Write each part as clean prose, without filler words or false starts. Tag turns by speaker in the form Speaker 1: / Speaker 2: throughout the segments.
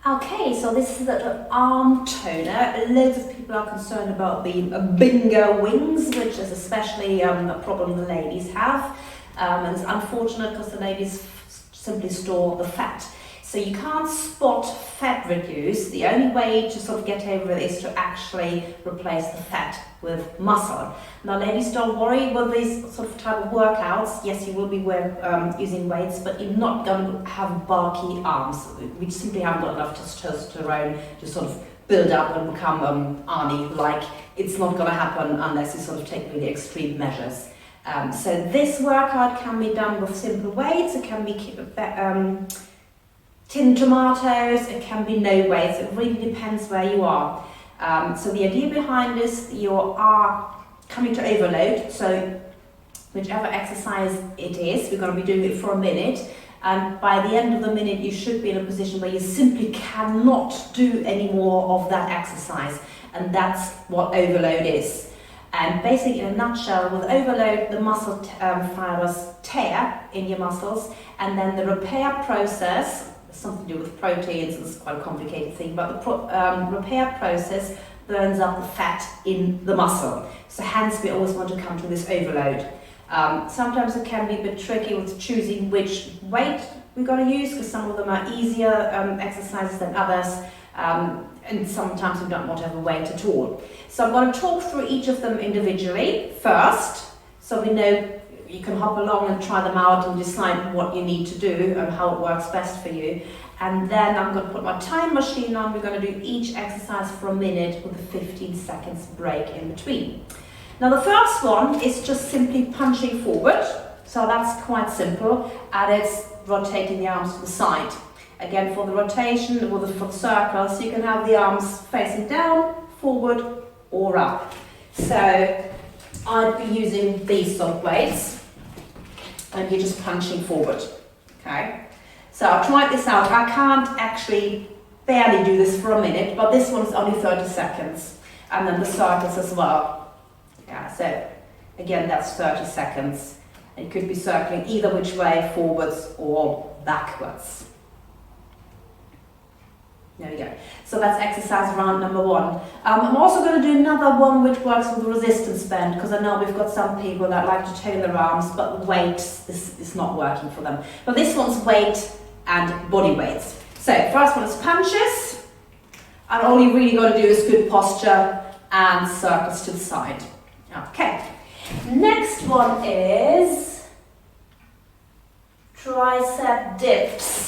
Speaker 1: Okay, so this is the arm toner. Loads of people are concerned about the bingo wings, which is especially a problem the ladies have. And it's unfortunate because the ladies simply store the fat. So you can't spot fat reduce. The only way to sort of get over it is to actually replace the fat with muscle. Now ladies, don't worry with these sort of type of workouts. Yes, you will be using weights, but you're not going to have bulky arms. We simply haven't got enough testosterone to sort of build up and become Arme-like. It's not going to happen unless you sort of take really extreme measures. So this workout can be done with simple weights. It can be tin tomatoes, it can be no weights, it really depends where you are. So the idea behind this, you are coming to overload, so whichever exercise it is, we're going to be doing it for a minute, and by the end of the minute you should be in a position where you simply cannot do any more of that exercise, and that's what overload is. And basically, in a nutshell, with overload, the muscle fibers tear in your muscles, and then the repair process, something to do with proteins, it's quite a complicated thing, but the repair process burns up the fat in the muscle. So hence we always want to come to this overload. Sometimes it can be a bit tricky with choosing which weight we're going to use, because some of them are easier exercises than others, and sometimes we don't want to have a weight at all. So I'm going to talk through each of them individually first, so we know you can hop along and try them out and decide what you need to do and how it works best for you. And then I'm going to put my time machine on. We're going to do each exercise for a minute with a 15 seconds break in between. Now the first one is just simply punching forward. So that's quite simple, and it's rotating the arms to the side. Again, for the rotation with the foot circles, you can have the arms facing down, forward or up. So I'd be using these sort of weights, and you're just punching forward, okay? So I've tried this out. I can't actually barely do this for a minute, but this one's only 30 seconds. And then the circles as well. Yeah, so again, that's 30 seconds. It could be circling either which way, forwards or backwards. There we go. So that's exercise round number one. I'm also going to do another one which works with the resistance band, because I know we've got some people that like to tone their arms, but weight is not working for them. But this one's weight and body weights. So first one is punches, and all you really got to do is good posture and circles to the side. Okay. Next one is tricep dips.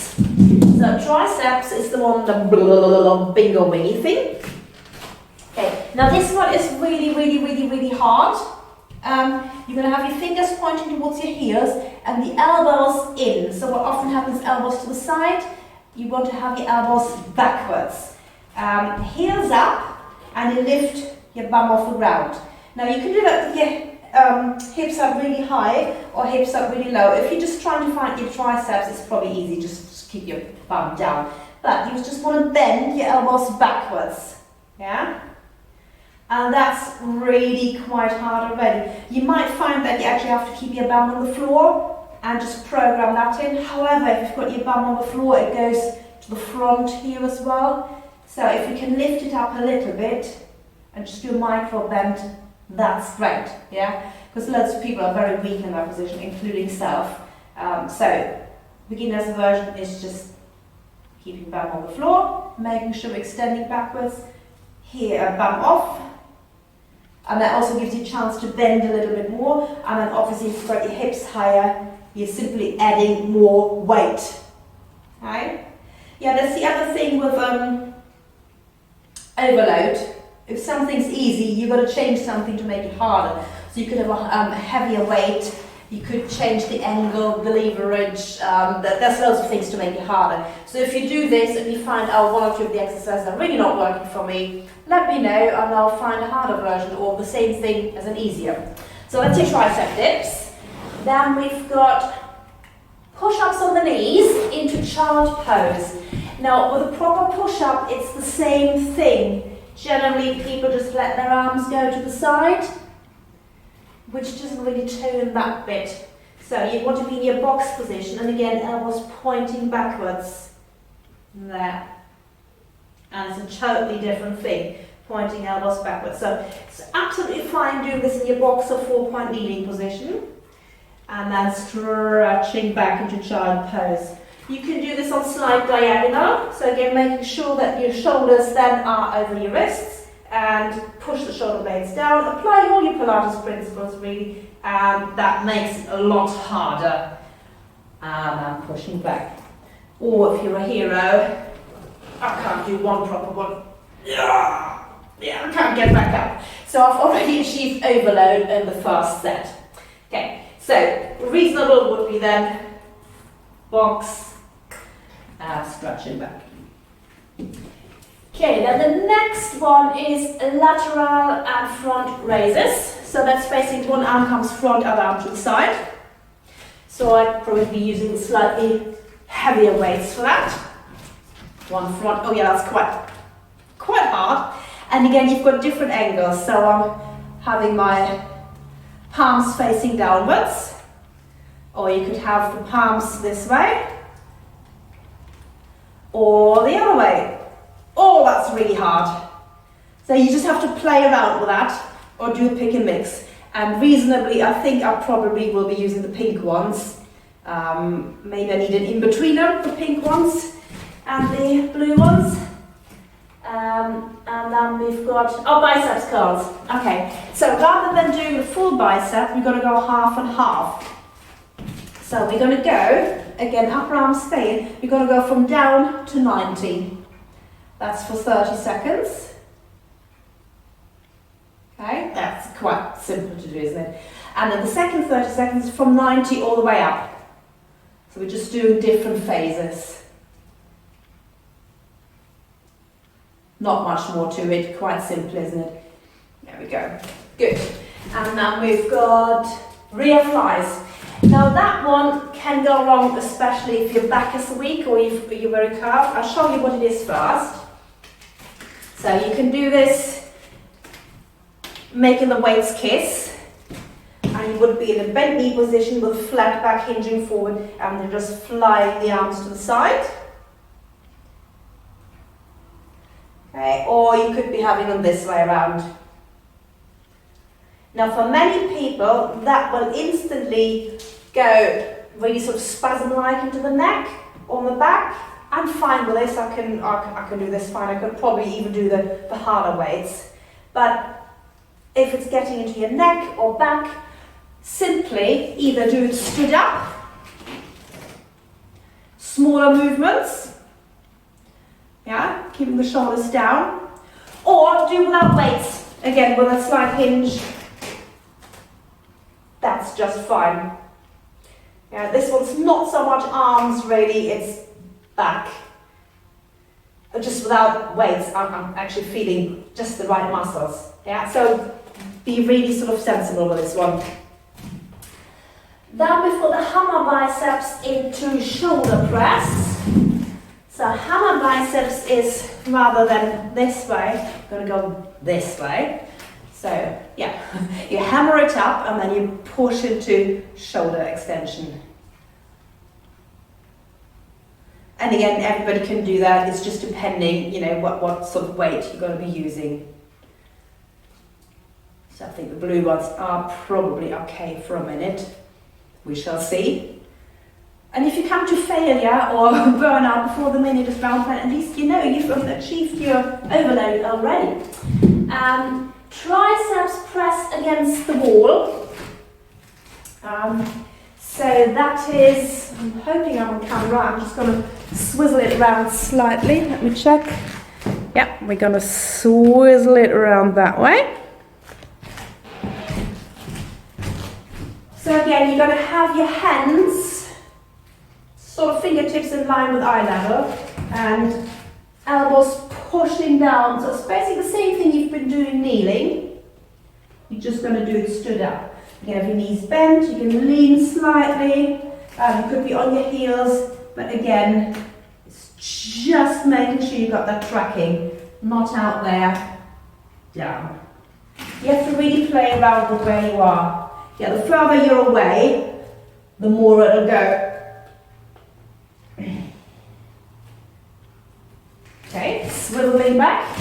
Speaker 1: So triceps is the one, the bingo wingy thing. Okay, now this one is really hard. You're going to have your fingers pointing towards your heels and the elbows in. So what often happens, elbows to the side, you want to have your elbows backwards. Heels up, and you lift your bum off the ground. Now you can do that with your hips up really high or hips up really low. If you're just trying to find your triceps, it's probably easy, just keep your bum down. But you just want to bend your elbows backwards, yeah? And that's really quite hard already. You might find that you actually have to keep your bum on the floor and just program that in. However, if you've got your bum on the floor, it goes to the front here as well. So if you can lift it up a little bit and just do a micro bend, that's great, yeah? Because lots of people are very weak in that position, including self. So beginner's version is just keeping bum on the floor, making sure we're extending backwards, here bum off, and that also gives you a chance to bend a little bit more, and then obviously if you've got your hips higher, you're simply adding more weight. Okay? Yeah, that's the other thing with overload. If something's easy, you've got to change something to make it harder. So you could have a heavier weight, you could change the angle, the leverage, there's loads of things to make it harder. So if you do this and you find out one or two of the exercises are really not working for me, let me know and I'll find a harder version or the same thing as an easier. So that's your tricep dips. Then we've got push-ups on the knees into child pose. Now with a proper push-up, it's the same thing. Generally people just let their arms go to the side, which doesn't really tone that bit. So you want to be in your box position, and again, elbows pointing backwards. There. And it's a totally different thing, pointing elbows backwards. So it's absolutely fine doing this in your boxer 4-point kneeling position. And then stretching back into child pose. You can do this on slight diagonal. So again, making sure that your shoulders then are over your wrists and push the shoulder blades down. Apply all your Pilates principles really, and that makes it a lot harder. And I'm pushing back. Or if you're a hero, I can't do one proper one. Yeah, I can't get back up. So I've already achieved overload in the first set. Okay, so reasonable would be then box, stretching back. Okay, then the next one is lateral and front raises. So that's facing one arm comes front, other arm to the side. So I'd probably be using slightly heavier weights for that. One front, oh yeah, that's quite hard. And again, you've got different angles. So I'm having my palms facing downwards, or you could have the palms this way, or the other way. Oh, that's really hard. So you just have to play around with that, or do a pick and mix. And reasonably, I think I probably will be using the pink ones. Maybe I need an in-betweener, the pink ones and the blue ones. And then we've got, biceps curls. Okay, so rather than doing the full bicep, we're going to go half and half. So we're going to go, again, upper arm staying, we're going to go from down to 90. That's for 30 seconds. Okay, that's quite simple to do, isn't it? And then the second 30 seconds from 90 all the way up. So we're just doing different phases. Not much more to it, quite simple, isn't it? There we go. Good. And then we've got rear flies. Now that one can go wrong, especially if your back is weak or if you're very curved. I'll show you what it is first. So you can do this making the weights kiss, and you would be in a bent knee position with flat back hinging forward, and then just flying the arms to the side. Okay, or you could be having them this way around. Now for many people, that will instantly go really sort of spasm-like into the neck, on the back. I'm fine with this, I can do this fine. I could probably even do the harder weights. But if it's getting into your neck or back, simply either do it stood up, smaller movements, yeah, keeping the shoulders down, or do without weights, again with a slight hinge. That's just fine. Yeah, this one's not so much arms really, it's back. Just without weights, I'm actually feeling just the right muscles. Yeah, so be really sort of sensible with this one. Then we've got the hammer biceps into shoulder press. So hammer biceps is rather than this way, going to go this way. So yeah, you hammer it up and then you push into shoulder extension. And again, everybody can do that. It's just depending, what sort of weight you're going to be using. So I think the blue ones are probably okay for a minute. We shall see. And if you come to failure or burnout before the minute is round, at least you know you've achieved your overload already. Triceps press against the wall. So that is, I'm hoping I'm on camera, I'm just going to swizzle it around slightly. Let me check. Yep, we're going to swizzle it around that way. So again, you're going to have your hands, sort of fingertips in line with eye level, and elbows pushing down. So it's basically the same thing you've been doing kneeling. You're just going to do it stood up. You can have your knees bent, you can lean slightly, you could be on your heels, but again, it's just making sure you've got that tracking, not out there, down. You have to really play around with where you are. Yeah, the further you're away, the more it'll go. Okay, swiveling back.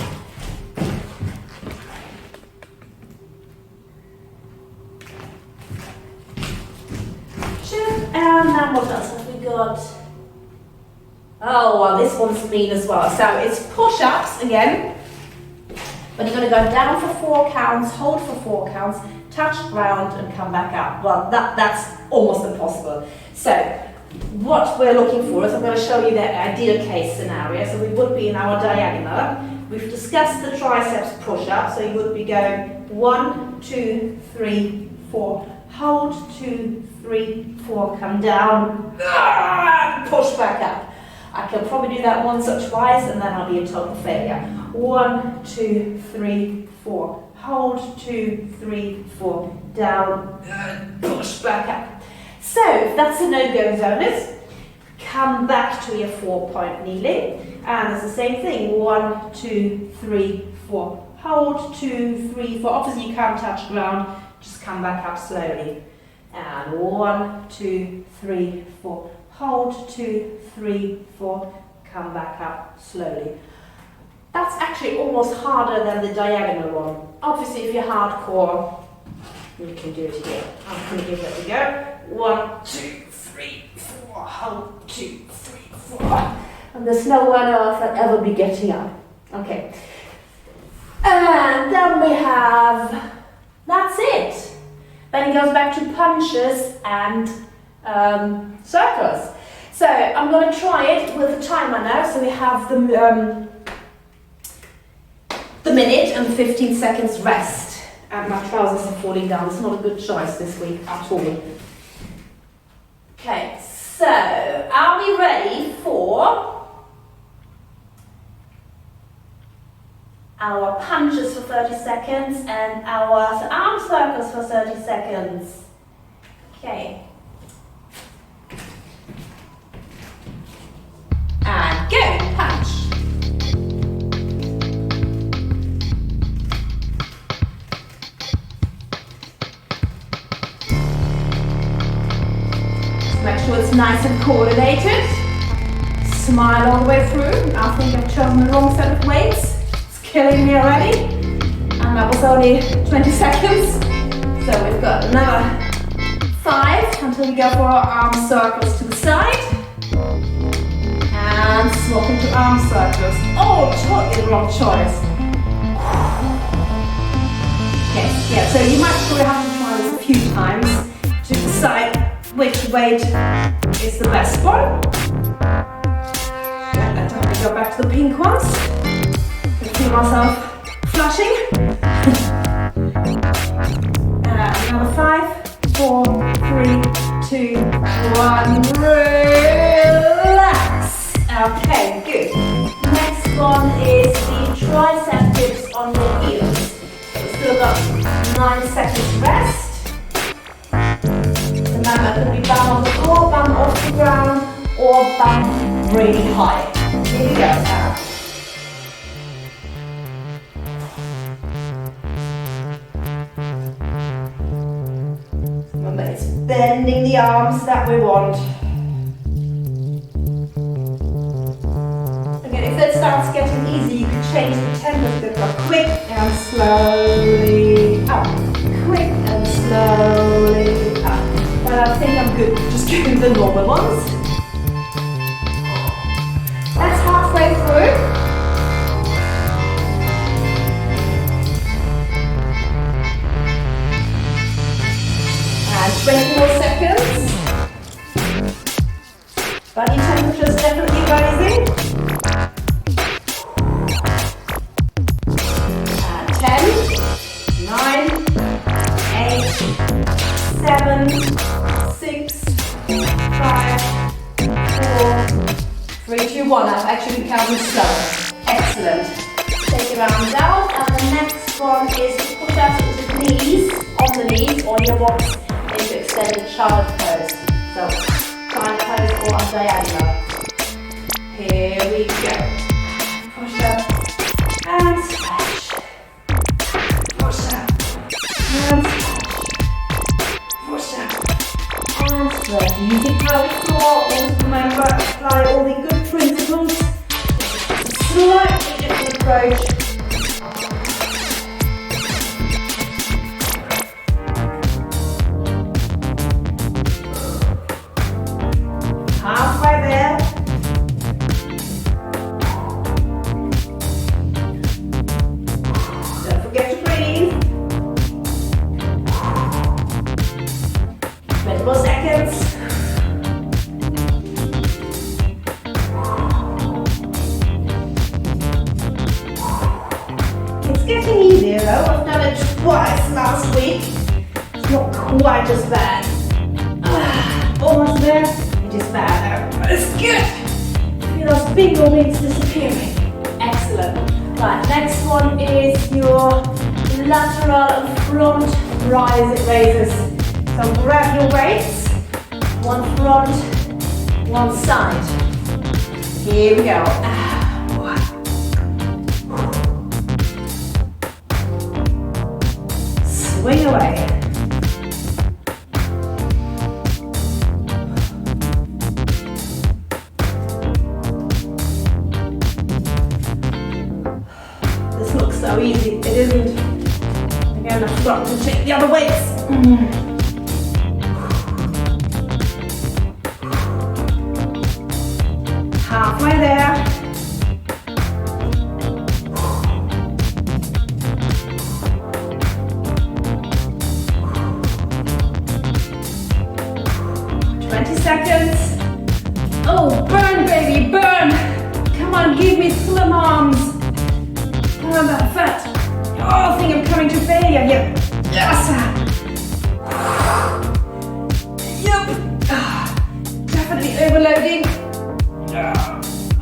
Speaker 1: And now what else have we got? Oh, well, this one's mean as well. So it's push-ups again. But you're going to go down for 4 counts, hold for 4 counts, touch ground and come back up. Well, that's almost impossible. So what we're looking for is I'm going to show you the ideal case scenario. So we would be in our diagonal. We've discussed the triceps push-up. So you would be going 1, 2, 3, 4. Hold, 2, 3, 4, come down, push back up. I can probably do that once or twice and then I'll be a total failure. 1, 2, 3, 4. Hold, 2, 3, 4. Down, push back up. So that's a no-go zone. Come back to your 4-point kneeling. And it's the same thing. 1, 2, 3, 4. Hold, 2, 3, 4. Obviously you can't touch ground. Just come back up slowly. And 1, 2, 3, 4. Hold, 2, 3, 4. Come back up slowly. That's actually almost harder than the diagonal one. Obviously, if you're hardcore, you can do it here. I'm going to give that a go. 1, 2, 3, 4. Hold, 2, 3, 4. And there's no one else that ever be getting up. Okay. And then we have, that's it. Then it goes back to punches and circles. So I'm going to try it with a timer now. So we have the minute and 15 seconds rest. And my trousers are falling down. It's not a good choice this week at all. Okay, so are we ready for our punches for 30 seconds and our arm circles for 30 seconds? Okay. And go, punch. Just make sure it's nice and coordinated. Smile all the way through. I think I've chosen the wrong set of weights. Killing me already, and that was only 20 seconds. So we've got another 5 until we go for our arm circles to the side, and swap into arm circles. Oh, totally the wrong choice. Okay, yeah. So you might probably have to try this a few times to decide which weight is the best one. And then I go back to the pink ones. Feel myself flushing. Another 5, 4, 3, 2, 1. Relax. Okay, good. Next one is the tricep dips on your heels. We've still got 9 seconds rest. Remember, it could be bum on the floor, bum off the ground, or bum really high. Here we go now. It's bending the arms that we want. Again, if that starts getting easy, you can change the tempo a bit more. Quick and slowly up. Quick and slowly up. But I think I'm good just doing the normal ones. That's halfway through. 20 more seconds. Body temperature is definitely rising. 10, 9, 8, 7, 6, 5, 4, 3, 2, 1. I've actually counted slower. Excellent. Take your arms out, and the next one is to push out into the knees, on the knees, or your box. To extended child pose. So, child pose or diagonal. Here we go. Push up and splash. Push up and splash. Push up and splash. Using pelvic floor. Always remember, apply all the good principles. Slightly different getting easier though. I've done it twice last week. It's not quite as bad. Almost there. It is bad though. It's good. Feel those bingo wings disappearing. Excellent. Right, next one is your lateral and front raises. So grab your weights. One front, one side. Here we go. Swing away. This looks so easy. It isn't. Again, I've forgotten to take the other weights. Halfway there. Seconds. Oh, burn, baby, burn! Come on, give me slim arms. Come on, that fat. Oh, I think I'm coming to failure here. Yes! Yep. Definitely overloading.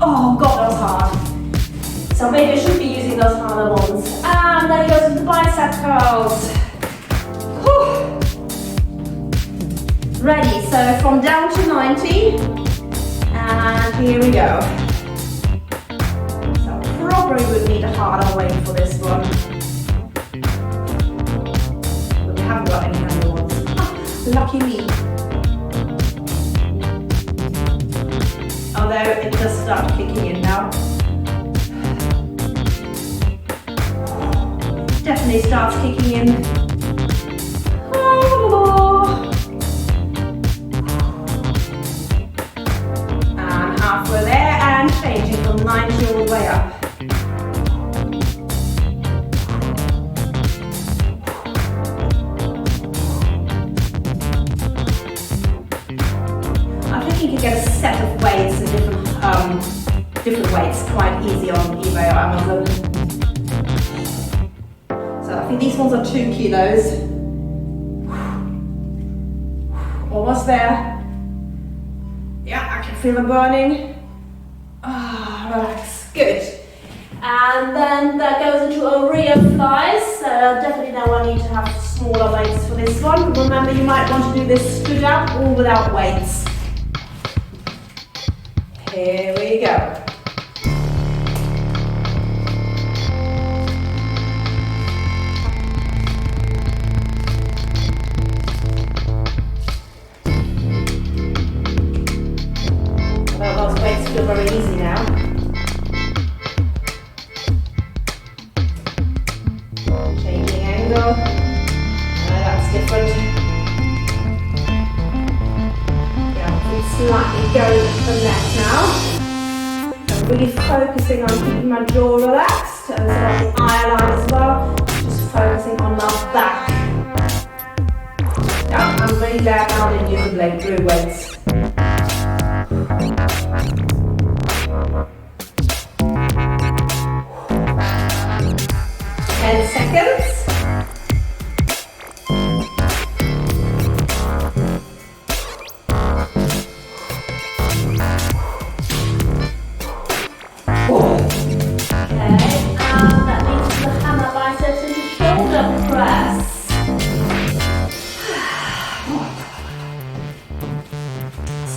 Speaker 1: Oh, God, that was hard. So maybe I should be using those harder ones. And then it goes into bicep curls. Whew. Ready, so from down to 90, and here we go. So probably would need a harder weight for this one. But we haven't got any other ones. Lucky me. Although it does start kicking in now. Definitely starts kicking in. Halfway there and changing from 90 all the way up. I think you can get a set of weights and different weights quite easy on eBay or Amazon. So I think these ones are 2 kilos. Almost there. Yeah, I can feel the burning. Ah, relax, good. And then that goes into a rear flies. So definitely now I need to have smaller weights for this one. But remember, you might want to do this stood up or without weights. Here we go. Those weights feel very easy now. Changing angle. That's different. Yeah, we slightly go to the neck now. I'm really focusing on keeping my jaw relaxed, and so the eye line as well. Just focusing on my back. Yeah, I'm really glad now I didn't use the blade through weights. 10 seconds.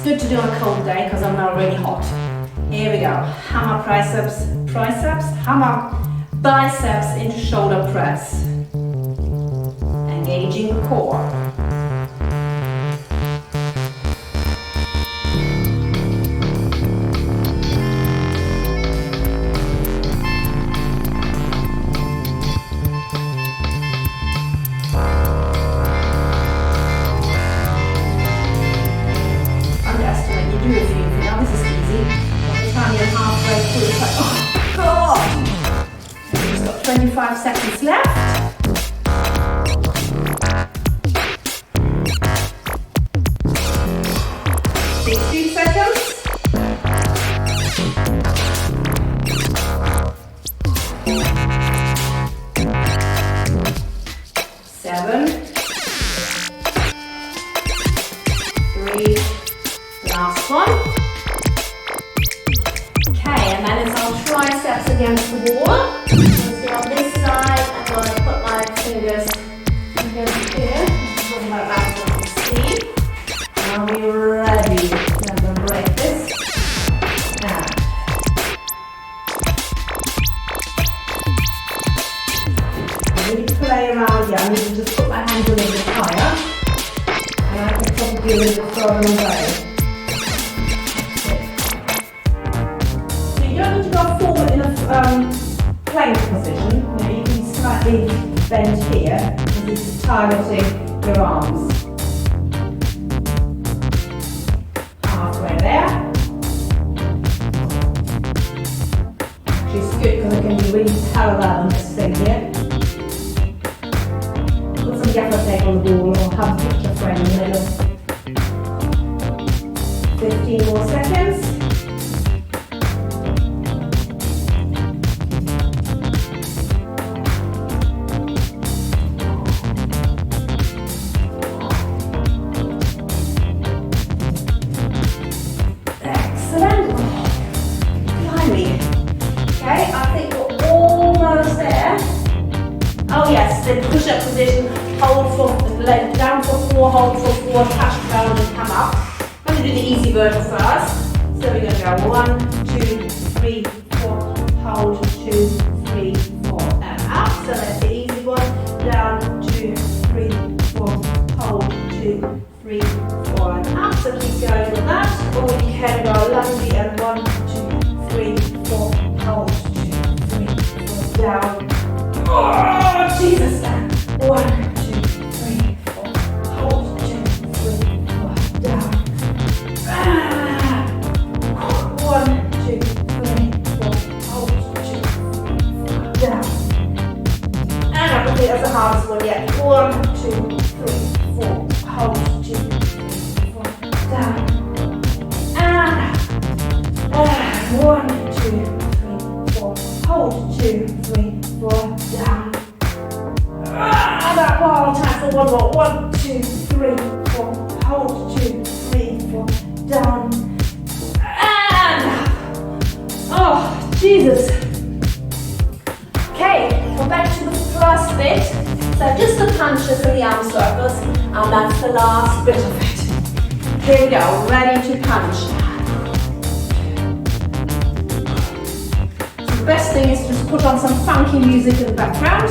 Speaker 1: Good to do on a cold day because I'm now really hot. Here we go. Hammer triceps, hammer biceps into shoulder press. Engaging the core. Oh God! Just got 25 seconds left. 16 seconds. play around here. I need to just put my hands a little bit higher. And I can probably a little bit further away. So you don't need to go forward in a plank position. You know, you can slightly bend here, and this is targeting your arms. Halfway there. Which is good because it can be really parallel on this thing here. Put some gaffer tape on the wall or have a picture frame in the middle. 15 more seconds. Push-up position, hold for leg down for 4, hold for 4, touch down and come up. I'm going to do the easy version first. So we're going to go 1, 2, 3, 4, hold 2, 3, 4, and up. So that's the easy one. Down 2, 3, 4, hold 2, 3, 4, and up. So keep going with that. Or you can go lungy and 1, 2, 3, 4, hold 2, 3, 4, down. Oh, Jesus! 1, 2, 3, 4, hold 2, 3, 4, down. 1, 2, 3, 4, hold 2, 3, 4, down. And I can do it as the hardest one yet. 1, 2, 3, 4, hold 2, 3, 4, down. And 1, 2, 3, 4, hold 2, 3, 4, down. That one time for one more. 1, 2, 3, 4. Hold 2, 3, 4. Down. And oh, Jesus. Okay, we're back to the first bit. So just the punches and the arm circles, and that's the last bit of it. Here we go, ready to punch. So the best thing is to just put on some funky music in the background.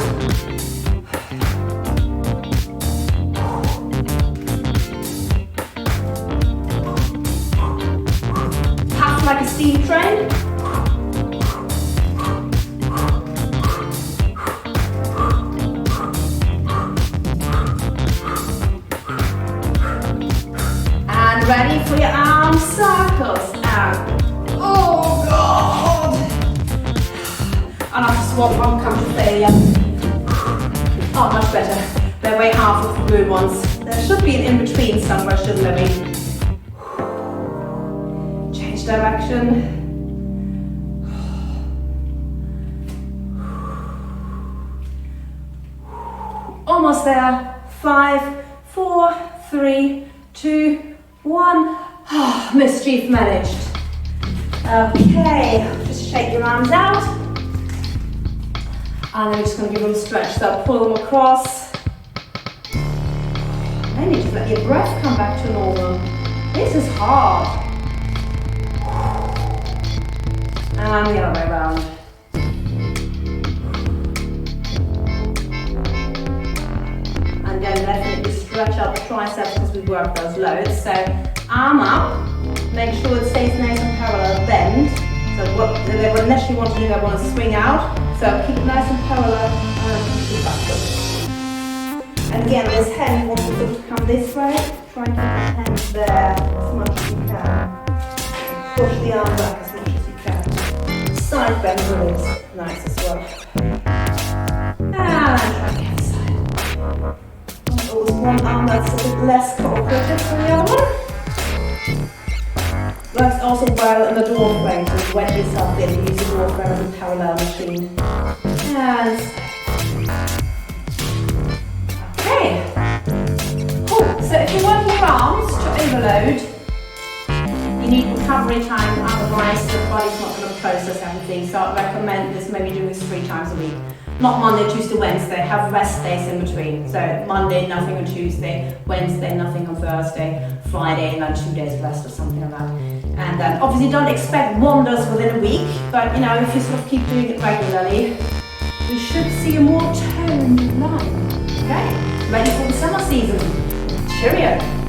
Speaker 1: Like a steam train. And ready for your arm circles. And oh God! And after swap one comes to failure. Oh, much better. They're way half of the blue ones. There should be an in-between somewhere, shouldn't there be? Direction. Almost there. 5, 4, 3, 2, 1. Oh, mischief managed. Okay, just shake your arms out. And then we're just going to give them a stretch. So pull them across. Maybe just let your breath come back to normal. This is hard. And the other way around. And then definitely stretch out the triceps because we work those loads. So arm up, make sure it stays nice and parallel, bend. So unless you want to do that, want to swing out. So keep it nice and parallel and keep backwards. And again, this hand wants to come this way. Try and keep the hand there as much as you can. Push the arm back as much as you can. Side bend release, nice as well. And try the other side. Always one arm that's a bit less cooperative than the other one. Works also well in the door frame, so wedge yourself in, use the door frame as a parallel machine. And okay. Cool. So if you're working your arms to overload, you need recovery time, otherwise the body's not going to process everything. So I recommend this, maybe doing this 3 times a week. Not Monday, Tuesday, Wednesday, have rest days in between. So Monday, nothing on Tuesday, Wednesday, nothing on Thursday, Friday, and then 2 days rest or something like that. And obviously don't expect wonders within a week, but you know, if you sort of keep doing it regularly, we should see a more toned line. Okay, ready for the summer season. Cheerio.